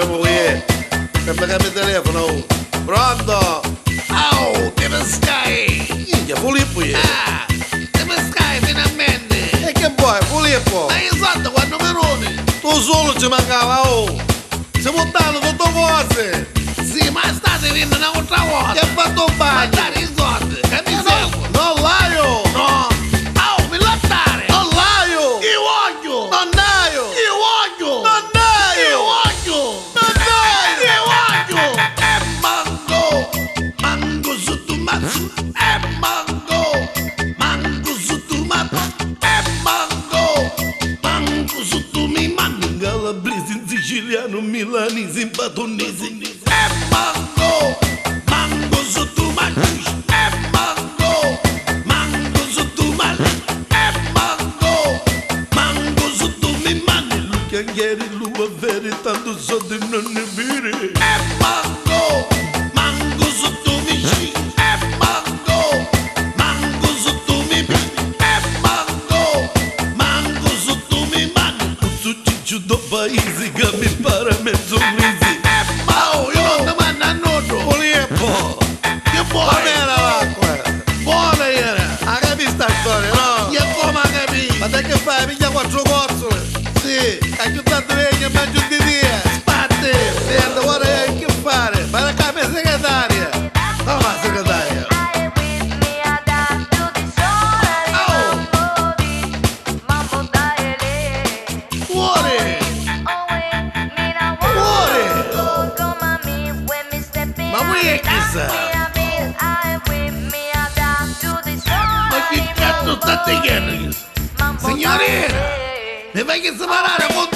mia moglie. Sempre che mi telefono. Pronto? Oh, te pescai! Minchia, Filippo io. Ah, te pescai finalmente! E che vuoi, Filippo? Ma io so quando mi roni! Tu solo ci mancava, oh! Siamo buttando tutte cose! Sì, ma state venendo un'altra volta! Che ha fatto un Ma bagno! dare i soldi! Che mi servono! Non laio! No! Oh, mi lottare! Non laio! Io voglio! Non daio! Io voglio! Non daio! Io voglio! Non daio! Io voglio! E mango! Mango su tu mazzo! E mango! Mango su tu mazzo! E mango! Mango su tu mi mano! In calabrese, in siciliano, milanese, in padonese. E mango! Mango su tu mazzo! E mango! Mango su tu mazzo! E mango! Mango su tu mi mano! Chianghieri, l'uva veri, tanto so di non ne viri. E mango! Mango su tu mi sci! E mango! Mango su tu mi pi! E mango! Mango su tu mi mano! Su ciccio do paese che mi pare mezzo mese. E mango! Io non ti mando a noto! Filippo! Che Va vuoi? bene l'acqua! Buona ieri! Ha capito sta storia, no? E come ha capito? Ma te che fai? Piglia quattro cozzole! Sì! Hai chiudato legno e mangio di via! Spatti! Senta, ora che fare? Vai a casa segretaria! No, ma segretaria! Fuori! Ma voi è chissà? Ma che cazzo state chiedendo? Signorina! Mi fai che separare con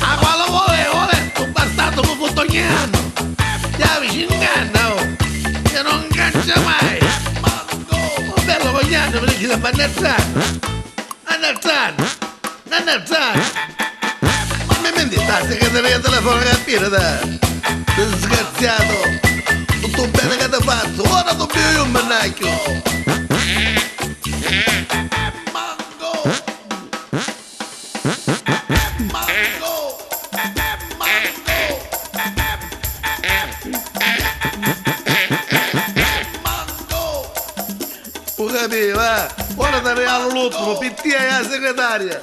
a quale vuole, tu bastardo mi fotognano! Ti avvicini in canna, oh! Che non caccia mai! Oh, bello cognano, perché da bannazzare! Annazzare! Ma mi metti sta segreteria telefonica a capire, dai! Disgraziato! Tutto bene che ti faccio, ora dobbiamo io un mannacchio! Mango! Mango! Mango! Ho capito, va! Ora ti regalo l'ultimo, pittia la segretaria!